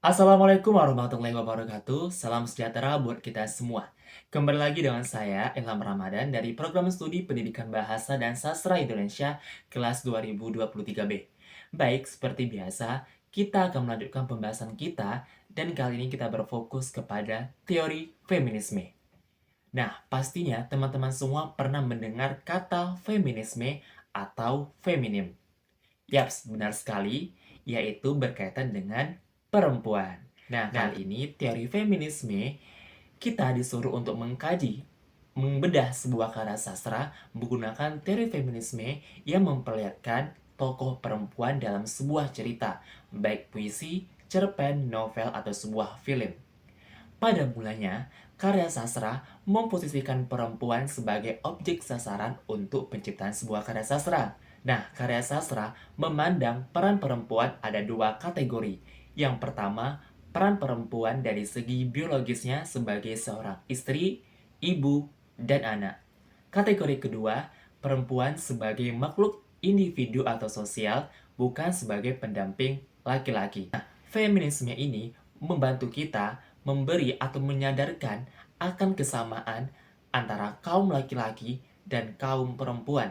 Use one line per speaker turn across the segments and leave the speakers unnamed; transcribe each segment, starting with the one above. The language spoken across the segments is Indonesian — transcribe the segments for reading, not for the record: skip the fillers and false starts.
Assalamualaikum warahmatullahi wabarakatuh. Salam sejahtera buat kita semua. Kembali lagi dengan saya, Ilham Ramadan dari Program Studi Pendidikan Bahasa dan Sastra Indonesia kelas 2023B. Baik, seperti biasa, kita akan melanjutkan pembahasan kita dan kali ini kita berfokus kepada teori feminisme. Nah, pastinya teman-teman semua pernah mendengar kata feminisme atau feminim. Yaps, benar sekali, yaitu berkaitan dengan perempuan. Nah, kali ini teori feminisme kita disuruh untuk mengkaji, membedah sebuah karya sastra menggunakan teori feminisme yang memperlihatkan tokoh perempuan dalam sebuah cerita, baik puisi, cerpen, novel, atau sebuah film. Pada mulanya, karya sastra memposisikan perempuan sebagai objek sasaran untuk penciptaan sebuah karya sastra. Nah, karya sastra memandang peran perempuan ada dua kategori. Yang pertama, peran perempuan dari segi biologisnya sebagai seorang istri, ibu, dan anak. Kategori kedua, perempuan sebagai makhluk individu atau sosial, bukan sebagai pendamping laki-laki. Nah, feminisme ini membantu kita memberi atau menyadarkan akan kesamaan antara kaum laki-laki dan kaum perempuan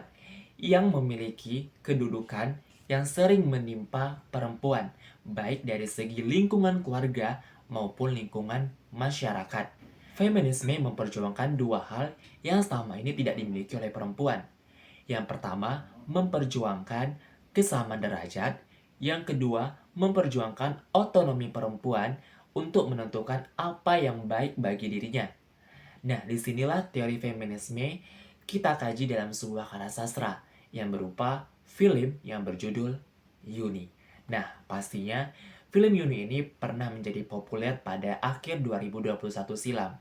yang memiliki kedudukan yang sering menimpa perempuan, baik dari segi lingkungan keluarga maupun lingkungan masyarakat. Feminisme memperjuangkan dua hal yang selama ini tidak dimiliki oleh perempuan. Yang pertama, memperjuangkan kesamaan derajat. Yang kedua, memperjuangkan otonomi perempuan untuk menentukan apa yang baik bagi dirinya. Nah, disinilah teori feminisme kita kaji dalam sebuah karya sastra yang berupa film yang berjudul Yuni. Nah, pastinya film Yuni ini pernah menjadi populer pada akhir 2021 silam.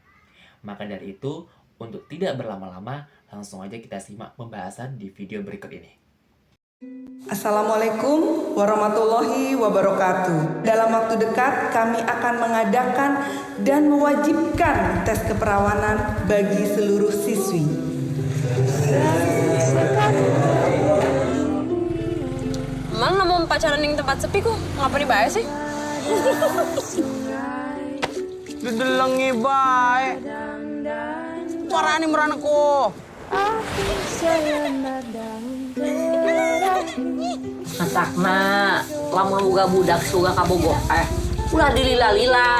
Maka dari itu, untuk tidak berlama-lama, langsung aja kita simak pembahasan di video berikut ini.
Assalamualaikum warahmatullahi wabarakatuh. Dalam waktu dekat kami akan mengadakan dan mewajibkan tes keperawanan bagi seluruh siswi.
Emang nggak mau pacaran yang tempat sepi kok? Ngapa dibayar sih?
Didelengi bae. Suarane merana ko.
Matakna, lamun boga budak suga kabogoh ulah dilila-lila.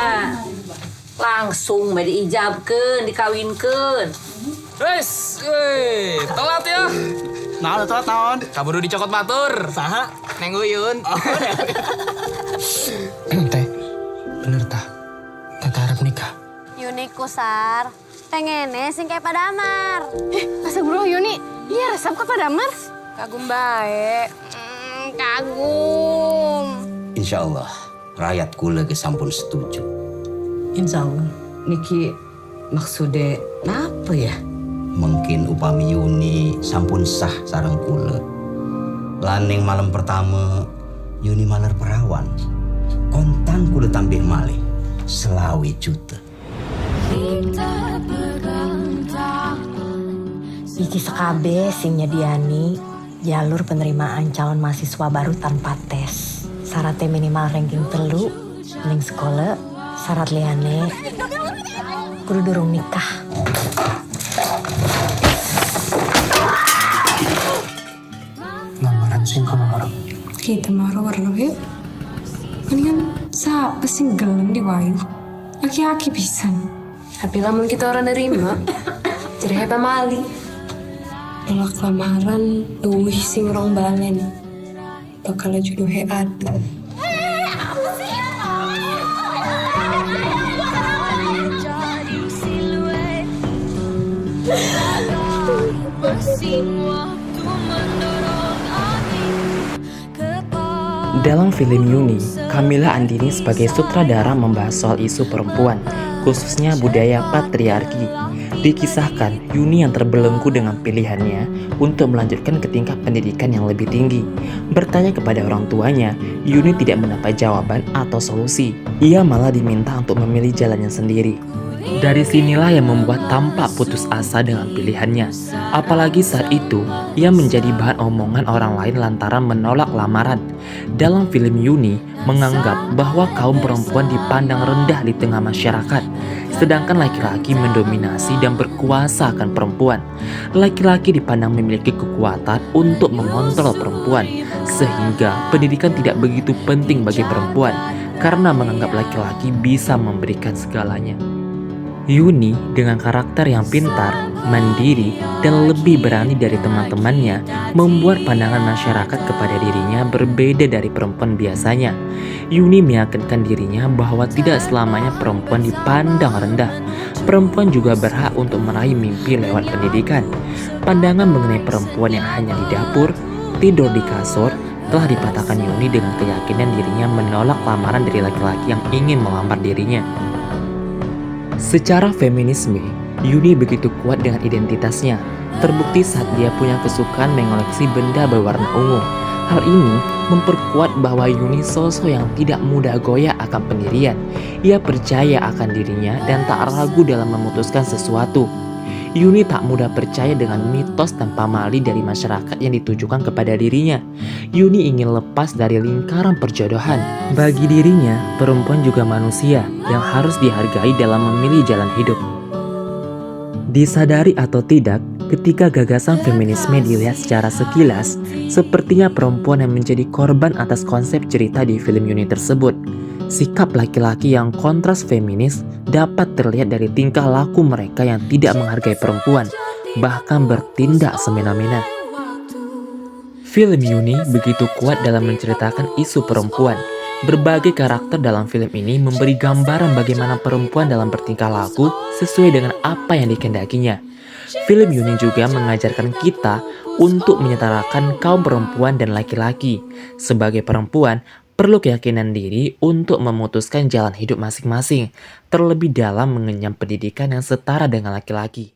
Langsung bae diijabkeun, dikawinkeun.
Wes, telat ya. Naon telat naon? Kaburu dicokot batur. Saha? Neng Uyun. Teh, bener tah? Teh harap nikah.
Yuni kusar, pengennya sing kayak Padamar. Masa bro Yuni, iya resep ke Padamar? Kagum bae. Kagum.
Insya Allah, rakyat kula ge sampun setuju.
Insya Allah. Niki maksudnya apa ya?
Mungkin upami Yuni sampun sah sareng kula. Laning malam pertama, Yuni maler perawan. Kontan kula tambih malih 20 juta.
Iki sekabe sing nyediani jalur penerimaan calon mahasiswa baru tanpa tes. Syaratnya minimal ranking 3, ning sekolah, syarat liane kudu durung nikah.
Lamaran sing kemarin.
Kita marah warna yuk. Ini kan siapa sih gelem di wayu? Aki-aki pisan.
Tapi lamun kita orang nerima, jadi hebat mali.
Nolak lamaran, duwih sing rong balen. Bakal jodoh ada.
Dalam film Yuni, Camilla Andini sebagai sutradara membahas soal isu perempuan, khususnya budaya patriarki. Dikisahkan Yuni yang terbelenggu dengan pilihannya untuk melanjutkan ke tingkat pendidikan yang lebih tinggi. Bertanya kepada orang tuanya, Yuni tidak mendapat jawaban atau solusi. Ia malah diminta untuk memilih jalannya sendiri. Dari sinilah yang membuat tampak putus asa dengan pilihannya. Apalagi saat itu, ia menjadi bahan omongan orang lain lantaran menolak lamaran. Dalam film Yuni, menganggap bahwa kaum perempuan dipandang rendah di tengah masyarakat, sedangkan laki-laki mendominasi dan berkuasa akan perempuan. Laki-laki dipandang memiliki kekuatan untuk mengontrol perempuan, sehingga pendidikan tidak begitu penting bagi perempuan, karena menganggap laki-laki bisa memberikan segalanya. Yuni dengan karakter yang pintar, mandiri, dan lebih berani dari teman-temannya membuat pandangan masyarakat kepada dirinya berbeda dari perempuan biasanya. Yuni meyakinkan dirinya bahwa tidak selamanya perempuan dipandang rendah. Perempuan juga berhak untuk meraih mimpi lewat pendidikan. Pandangan mengenai perempuan yang hanya di dapur, tidur di kasur, telah dipatahkan Yuni dengan keyakinan dirinya menolak lamaran dari laki-laki yang ingin melamar dirinya. Secara feminisme, Yuni begitu kuat dengan identitasnya. Terbukti saat dia punya kesukaan mengoleksi benda berwarna ungu. Hal ini memperkuat bahwa Yuni sosok yang tidak mudah goyah akan pendirian. Ia percaya akan dirinya dan tak ragu dalam memutuskan sesuatu. Yuni tak mudah percaya dengan mitos dan pamali dari masyarakat yang ditujukan kepada dirinya. Yuni ingin lepas dari lingkaran perjodohan. Bagi dirinya, perempuan juga manusia yang harus dihargai dalam memilih jalan hidup. Disadari atau tidak, ketika gagasan feminisme dilihat secara sekilas, sepertinya perempuan yang menjadi korban atas konsep cerita di film Yuni tersebut. Sikap laki-laki yang kontras feminis dapat terlihat dari tingkah laku mereka yang tidak menghargai perempuan, bahkan bertindak semena-mena. Film Yuni begitu kuat dalam menceritakan isu perempuan. Berbagai karakter dalam film ini memberi gambaran bagaimana perempuan dalam bertingkah laku sesuai dengan apa yang dikehendakinya. Film Yuni juga mengajarkan kita untuk menyetarakan kaum perempuan dan laki-laki. Sebagai perempuan, perlu keyakinan diri untuk memutuskan jalan hidup masing-masing, terlebih dalam mengenyam pendidikan yang setara dengan laki-laki.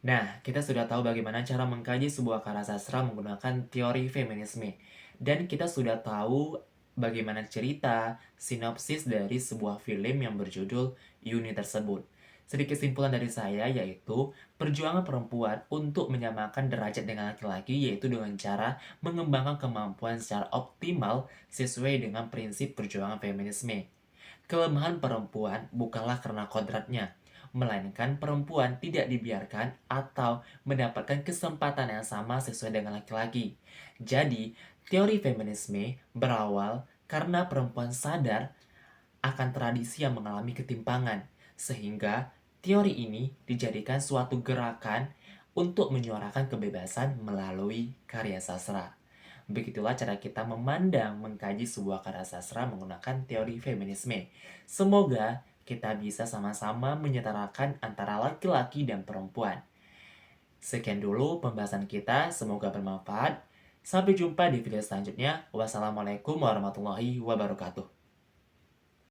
Nah, kita sudah tahu bagaimana cara mengkaji sebuah karya sastra menggunakan teori feminisme. Dan kita sudah tahu bagaimana cerita, sinopsis dari sebuah film yang berjudul Yuni tersebut. Sedikit kesimpulan dari saya yaitu perjuangan perempuan untuk menyamakan derajat dengan laki-laki yaitu dengan cara mengembangkan kemampuan secara optimal sesuai dengan prinsip perjuangan feminisme. Kelemahan perempuan bukanlah karena kodratnya, melainkan perempuan tidak dibiarkan atau mendapatkan kesempatan yang sama sesuai dengan laki-laki. Jadi, teori feminisme berawal karena perempuan sadar akan tradisi yang mengalami ketimpangan, sehingga teori ini dijadikan suatu gerakan untuk menyuarakan kebebasan melalui karya sastra. Begitulah cara kita memandang, mengkaji sebuah karya sastra menggunakan teori feminisme. Semoga kita bisa sama-sama menyetarakan antara laki-laki dan perempuan. Sekian dulu pembahasan kita, semoga bermanfaat. Sampai jumpa di video selanjutnya. Wassalamualaikum warahmatullahi wabarakatuh.